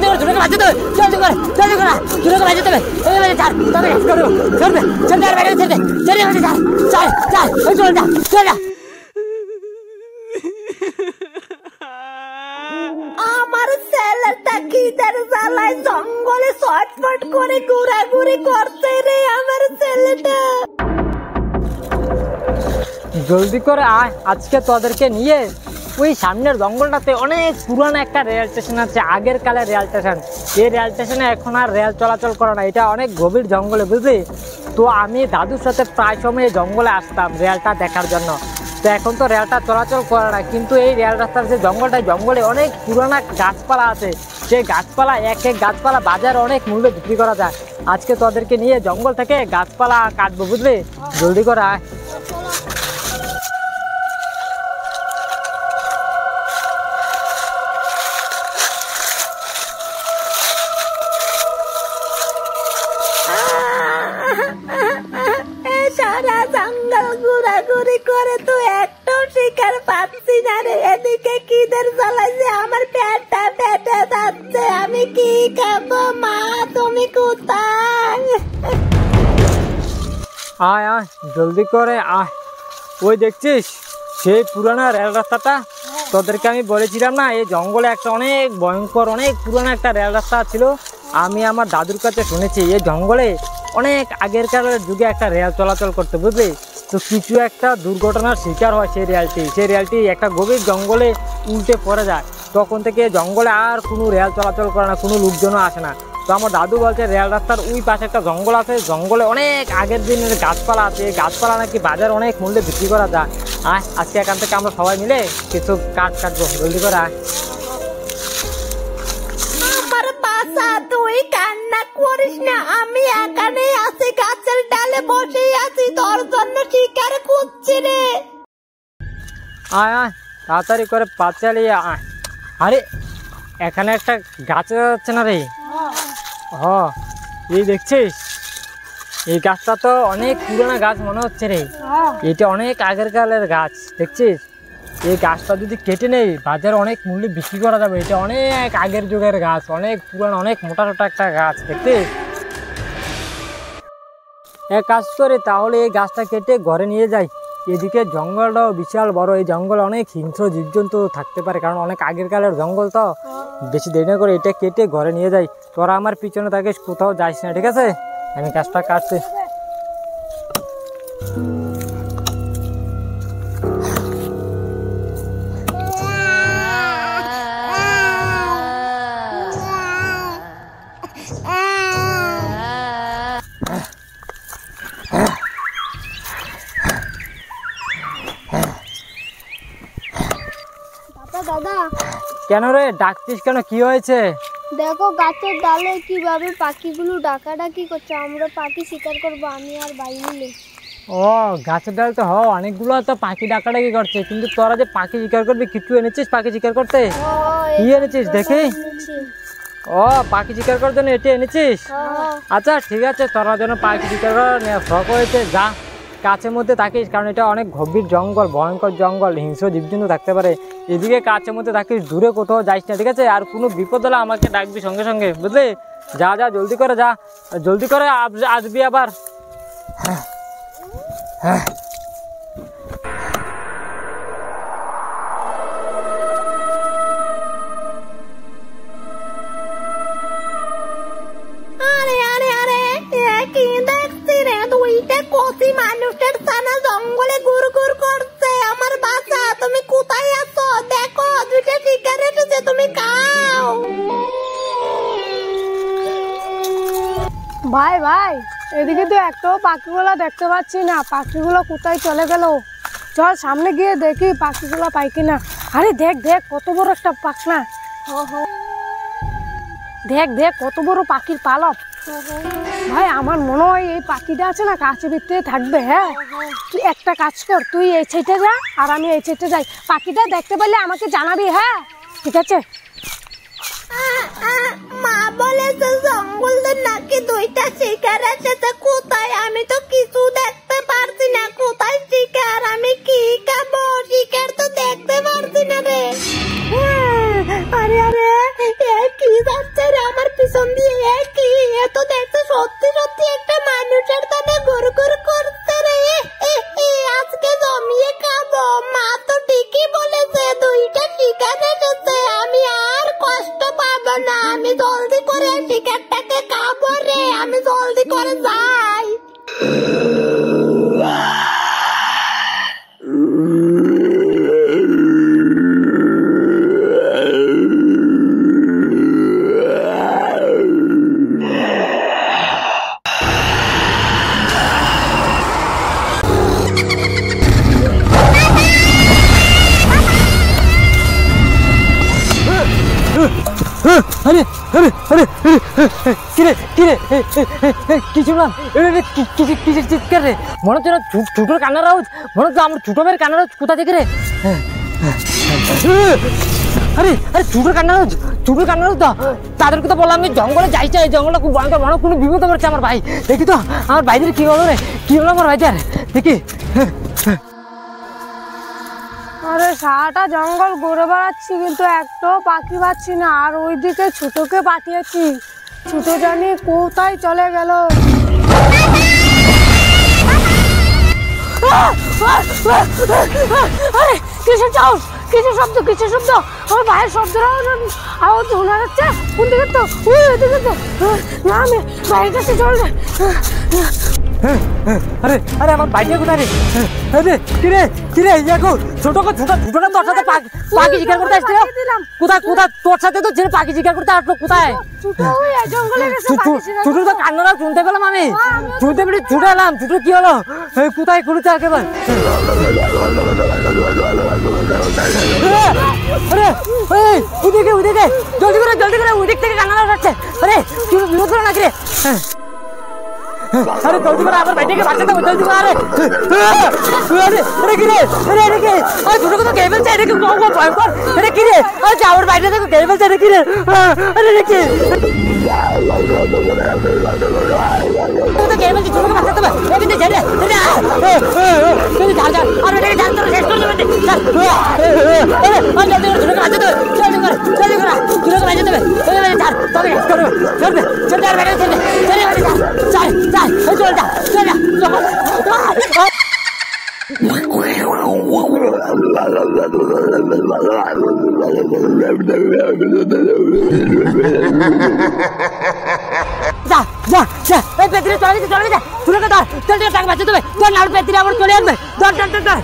জলদি করে ঝুড়কে বাঁচাতে হবে, জলদি করে ঝুড়কে বাঁচাতে হবে। এই ছাড়, তবে চলবে চলবে আর বাইরে চলবে, চলে যাবে, চল চল ওই চল যা চল যা। আমার ছেলেটা খিদের জ্বালায় জঙ্গলে ছটফট করে ঘোরাঘুরি করছে রে আমার ছেলেটা। জলদি করে আয়, আজকে তোদেরকে নিয়ে ওই সামনের জঙ্গলটাতে অনেক পুরানো একটা রেল স্টেশন আছে, আগের কালের রেল স্টেশন। এই রেল স্টেশনে এখন আর রেল চলাচল করে না, এটা অনেক গভীর জঙ্গলে, বুঝলি? তো আমি দাদুর সাথে প্রায় সময় জঙ্গলে আসতাম রেলটা দেখার জন্য। তো এখন তো রেলটা চলাচল করে না, কিন্তু এই রেল রাস্তার যে জঙ্গলে অনেক পুরানো গাছপালা আছে। সেই গাছপালা এক এক গাছপালা বাজারে অনেক মূল্যে বিক্রি করা যায়। আজকে তোদেরকে নিয়ে জঙ্গল থেকে গাছপালা কাটবো, বুঝলি? জলদি করে আয়। সারা জঙ্গল ঘোরাঘুরি করে তো একটাও শিকার পাচ্ছি না রে। এদিকে খিদের জ্বালায় যে আমার পেটটা ফেটে যাচ্ছে, আমি কি খাবো? মা তুমি কোথায়? আয় আয় জলদি করে আয়। ওই দেখছিস সেই পুরানো রেল রাস্তাটা? তোদেরকে আমি বলেছিলাম না এই জঙ্গলে একটা অনেক ভয়ঙ্কর অনেক পুরানো একটা রেল রাস্তা ছিল। আমি আমার দাদুর কাছে শুনেছি এই জঙ্গলে অনেক আগেরকার যুগে একটা রেল চলাচল করতে, বুঝলি? তো কিছু একটা দুর্ঘটনার শিকার হয় সেই রেলটি একটা গভীর জঙ্গলে উল্টে পড়ে যায়। তখন থেকে জঙ্গলে আর কোনো রেল চলাচল করে না, কোনো লোকজনও আসে না। তো আমার দাদু বলছে রেল রাস্তার ওই পাশে একটা জঙ্গল আছে, জঙ্গলে অনেক আগের দিনের গাছপালা আছে। এই গাছপালা নাকি বাজারে অনেক মূল্যে বিক্রি করা যায়। আজকে এখান থেকে আমরা সবাই মিলে কিছু কাটবো, জলদি করে আয়। আমার বাসা, তুই কান্না করিস না, আমি এখানে আছি, গাছের ডালে বসে আছি, তোর জন্য শিকার খুঁজছি রে। আয় আয় তাড়াতাড়ি করে পা চালিয়ে আয়। আরে এখানে একটা গাছ যাচ্ছে না রে? হ, এই দেখছিস এই গাছটা তো অনেক পুরোনো গাছ মনে হচ্ছে রে। এটা অনেক আগের কালের গাছ, দেখছিস? এই গাছটা যদি কেটে নেই বাজারে অনেক মূল্যে বিক্রি করা যাবে। এটা অনেক আগের যুগের গাছ, অনেক পুরানো, অনেক মোটা একটা গাছ, দেখছিস? এক কাজ করে তাহলে এই গাছটা কেটে ঘরে নিয়ে যাই। এদিকে জঙ্গলটাও বিশাল বড়, এই জঙ্গলে অনেক হিংস্র জীবজন্তু থাকতে পারে, কারণ অনেক আগের কালের জঙ্গল তো। বেশি দেরি না করে এটা কেটে ঘরে নিয়ে যাই। তোরা আমার পিছনে থাকিস, কোথাও যাইস না, ঠিক আছে? আমি গাছটা কাটছি। দাদা কেন রে ডাকছিস কেন, কি হয়েছে? দেখো গাছের ডালে কিভাবে পাখিগুলো ডাকাডাকি করছে, আমরা পাখি শিকার করবো আমি আর ভাই মিলে। ও গাছের ডাল তো অনেকগুলো তো পাখি ডাকাডাকি করছে, কিন্তু তোরা যে পাখি শিকার করবি কিছু এনেছিস পাখি শিকার করতে? কি এনেছিস দেখি? ও পাখি শিকার করার জন্য এটি এনেছিস? আচ্ছা ঠিক আছে, তোরা যেন পাখি শিকার করার শখ হয়েছে, যা গাছের মধ্যে থাকিস, কারণ এটা অনেক গভীর জঙ্গল, ভয়ঙ্কর জঙ্গল, হিংস্র জীবজন্তু থাকতে পারে। এদিকে গাছের মধ্যে থাকিস, দূরে কোথাও যাইস না, ঠিক আছে? আর কোনো বিপদ হলে আমাকে ডাকবি সঙ্গে সঙ্গে, বুঝলি? যা যা জলদি করে যা, জলদি করে আসবি আবার। হ্যাঁ মানুষের ছানা জঙ্গলে ঘুর ঘুর করছে। আমার বাচ্চা তুমি কোথায় আছো? দেখো দুইটা শিকার এসেছে, তুমি খাও। ভাই ভাই এদিকে তো একটাও পাখিগুলো দেখতে পাচ্ছি না, পাখিগুলো কোথায় চলে গেল? চল সামনে গিয়ে দেখি পাখিগুলো পাই কিনা। আরে দেখ দেখ কত বড় একটা পাখনা, দেখ দেখ কত বড় পাখির পালক। ভাই আমার মনে হয় এই পাখিটা আছে না গাছের ভিতরে থাকবে। হ্যাঁ তুই একটা কাজ কর, তুই এই সাইডে যা আর আমি এই সাইডে যাই, পাখিটা দেখতে পেলে আমাকে জানাবি। হ্যাঁ ঠিক আছে। মা বলেছে জঙ্গলে নাকি দুইটা শিকার এসেছে, কোথায়? আমি তো কিছু দেখতে পারছি না, কোথায় শিকার? আমি কি খাবো? শিকার তো দেখতে পারছি না রে। আরে আরে কি যাচ্ছে রে আমি জলদি করে শিকারটাকে খাবো রে, আমি জলদি করে যাই। আরে আরে আরে কিরে কিরে কি শুনলাম? কিসের চিৎকার রে? মনে হচ্ছে না ছোটোর কান্নার আওয়াজ, মনে হচ্ছে আমার ছোটো মেয়ের কান্নার আওয়াজ। কোথা থেকে রে? আরে আরে ছোটোর কান্নার আওয়াজ, ছোটোর কান্নার আওয়াজ তো। তাদেরকে তো বললাম আমি জঙ্গলে যাই চাই, জঙ্গলটা খুব ভয়ঙ্কর, মনে কোনো বিপদ করছে আমার ভাই। দেখি তো আমার ভাইদের কি হলো রে, কি হলো আমার ভাইদের দেখি। আরে সারাটা জঙ্গল ঘুরে বেড়াচ্ছি কিন্তু একটাও পাখি পাচ্ছি না। আর ওইদিকে ছোটকে পাঠিয়েছি, ছোট জানি কোথায় চলে গেল। আরে কিসের চাউস, কিসের শব্দ, কিসের শব্দ? আমার ভাইয়ের শব্দটা আওয়াজ শোনা যাচ্ছে। কোন দিকে তো? ওইদিকে তো। না আমি ভাইয়ের কাছে চল রে। আরে আরে আমার ভাইটা কোথায় রে? আরে কিরে কিরে ইয়াকো ছোটকে ছোটটা তোর সাথে পাখি শিকার করতে আসছিল। কোথায় কোথায় তোর সাথে তো ছেলে পাখি শিকার করতে আসলো কোথায়? ছোট তো কান্নাটা শুনতে পেলাম আমি, শুনতে পেলে ছুটে এলাম। ছোট কি হলো কোথায় করেছে একেবারে? আরে ওইদিকে ওইদিকে জলদি করে ওইদিক থেকে কান্নাটা আসছে। আরে কি বিপদ হলো নাকি রে? আরে জলদি করে আমার ভাইটাকে বাঁচাতে হবে, জলদি করে। আরে আরে কি রে? আরে আরে কি? আরে ছোটকে তো খেয়ে ফেলছে, এটা কি ভয়ঙ্কর? এটা কি রে? আচ্ছা আমার ভাইটা দেখো খেয়ে ফেলছে, এটা কি রে? আরে রে কি খেয়ে ফেলছে, ছোটকে বাঁচাতে হবে। এমনিতে ছেড়ে আর এটাকে শেষ করে দেবে। জলদি করে ছোটকে বাঁচাতে হবে, জলদি করে ছোটকে বাঁচাতে হবে। তবে শেষ করবে, চলবে চলবে আর বেড়ে চলবে, চল চল চল যা চল যা। যা যা যা এই পেত্রি চলে গেছে তুলে ধর, চল চল তাকে বাঁচাতে হবে। ধর না পেত্রি আবার চলে আসবে। ধর ধর ধর ধর।